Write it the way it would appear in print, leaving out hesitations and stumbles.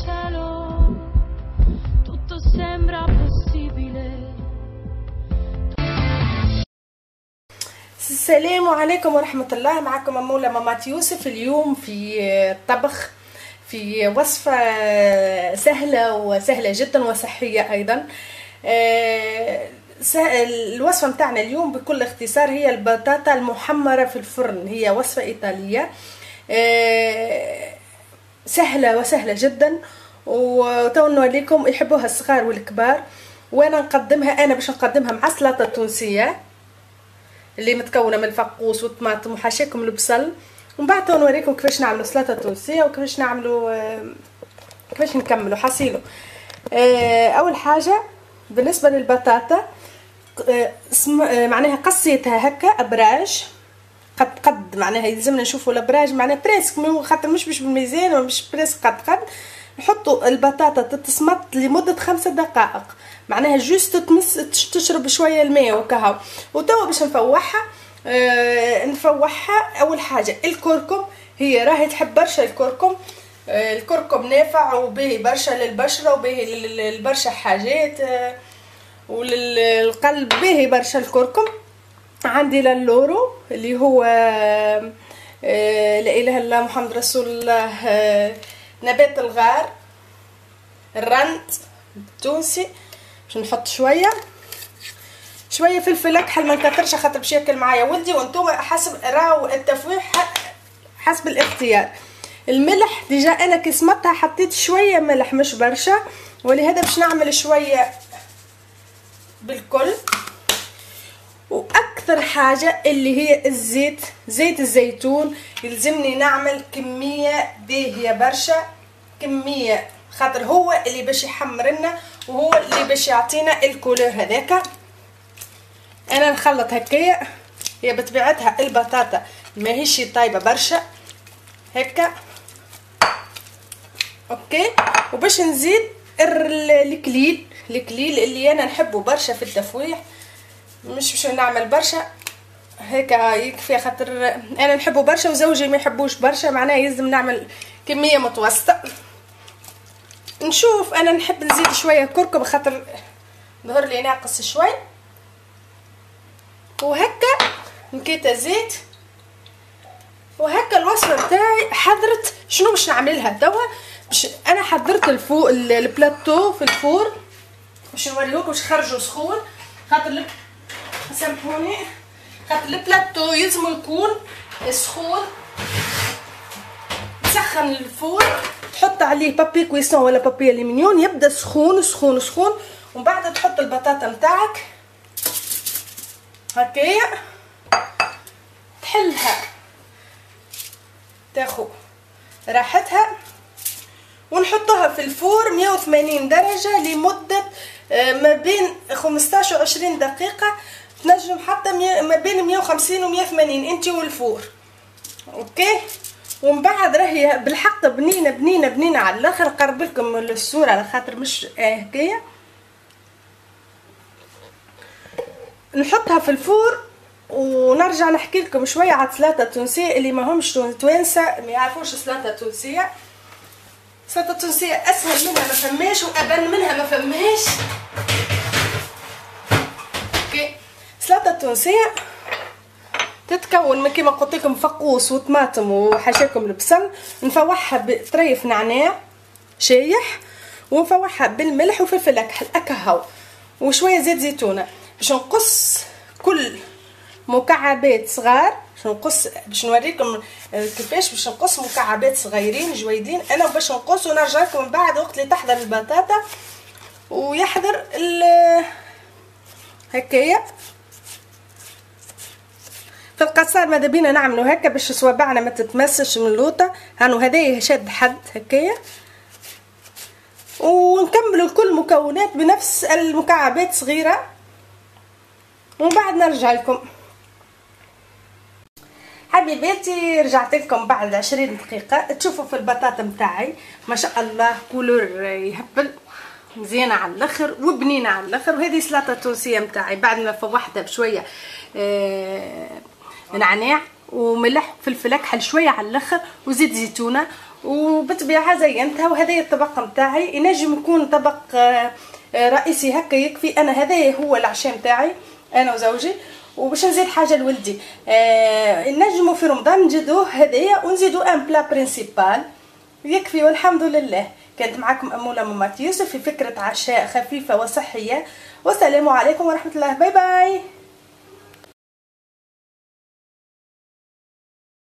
cielo tutto sembra possibile. السلام عليكم ورحمة الله. معكم أمولة مامات يوسف. اليوم في طبخ، في وصفة سهلة جدا وصحية أيضا. الوصفة متاعنا اليوم بكل اختصار هي البطاطا المحمرة في الفرن. هي وصفة إيطالية سهلة جدا، وتو نوريكم يحبوها الصغار والكبار. وانا باش نقدمها مع سلطة تونسية اللي متكونه من الفقوس والطماطم وحاشاكم البصل. ومن بعد نوريكم كيفاش نعملوا سلطه تونسيه وكيفاش كيفاش نكملوا حصيله. اول حاجه بالنسبه للبطاطا، معناها قصيتها هكا ابراج قد معناها يلزمنا نشوفوا الابراج معناها بريسك، خاطر مش بالميزان ومش بريسك قد نحطوا البطاطا تتسمط لمده 5 دقائق، معناها جوست تشرب شويه الماء وكهو. وتوا باش نفوحها. اول حاجه الكركم، هي راهي تحب برشا الكركم نافع وباهي برشا للبشره وباهي لبرشا حاجات، وللقلب باهي برشا الكركم. عندي للورو اللي هو لا اله الا الله محمد رسول الله، نبات الغار الرند التونسي. باش نحط شويه فلفل اكحل، ما نكثرش خاطر باش ياكل معايا ولدي، وانتم حسب راو التفويح حسب الاختيار. الملح ديجا انا كي سمطتها حطيت شويه ملح مش برشا، ولهذا باش نعمل شويه بالكل. واكثر حاجه اللي هي زيت الزيتون، يلزمني نعمل كميه باهيه برشا، كميه خاطر هو اللي باش يحمر لنا وهو اللي باش يعطينا الكولور هذاك. انا نخلط هكايا، هي بطبيعتها البطاطا ماهيش طايبه برشا هكا اوكي. وباش نزيد الكليل اللي انا نحبه برشا في التفويح، مش باش نعمل برشا هكا يكفي، خاطر انا نحبه برشا وزوجي ما يحبوش برشا، معناها يلزم نعمل كميه متوسطه. نشوف انا نحب نزيد شويه كركم خاطر ظهر لي ناقص شوي، وهكا نكيت زيت. وهكا الوصفه بتاعي حضرت. شنو باش نعملها توا؟ انا حضرت البلاتو في الفور باش نوريوكم باش نخرجوا سخون، خاطر سامحوني، خاطر البلاتو يلزم يكون سخون. تسخن الفور، تحط عليه بابي كويسون ولا بابي الومنيون، يبدا سخون سخون سخون. ومن بعد تحط البطاطا نتاعك هكايا، تحلها تاخو راحتها، ونحطها في الفور 180 درجه لمده ما بين 15 و 20 دقيقه. تنجم حتى ما بين 150 و 180 انت والفور اوكي. ومن بعد راهي بالحق بنينه على الاخر. نقرب لكم الصوره على خاطر مش هكايا. نحطها في الفور ونرجع نحكي لكم شويه على السلطه التونسيه. اللي ما همش توانسه ما يعرفوش السلطه التونسيه. السلطه التونسيه اسهل منها ما فماش، وابن منها ما فماش اوكي. السلطه التونسيه تتكون من كيما قلت لكم فقوس وطماطم وحاشاكم البصل. نفوحها بطريف نعناع شايح، ونفوحها بالملح وفلفل اكحل اكهو وشويه زيت زيتونه. باش نقص كل مكعبات صغار، باش نوريكم كيفاش باش نقص مكعبات صغيرين جويدين انا، باش نقص ونرجع لكم من بعد وقت اللي تحضر البطاطا ويحضر هكايا. في القصار ماذا بينا نعملوا هكا باش صوابعنا ما تتمسش من اللوطه. هانو هذايا شاد حد هكايا، ونكملوا كل مكونات بنفس المكعبات صغيره، ومن بعد نرجع لكم. حبيباتي رجعت لكم بعد 20 دقيقه. تشوفوا في البطاطا متاعي ما شاء الله كولور يهبل، مزيانه على الاخر وبنينه على الاخر. وهذه سلطه تونسيه متاعي بعد ما فوحتها بشويه نعناع وملح فلفل اكحل شويه على الاخر وزيت زيتونه وبالطبيعه زينتها. وهذايا الطبق نتاعي، ينجم يكون طبق رئيسي هكا يكفي. انا هذايا هو العشاء نتاعي انا وزوجي. وباش نزيد حاجه لولدي، نجموا في رمضان نجدوه هذايا ونزيدوا ان بلا برينسيبال يكفي. والحمد لله. كانت معكم اموله مامات يوسف في فكره عشاء خفيفه وصحيه. والسلام عليكم ورحمه الله. باي باي.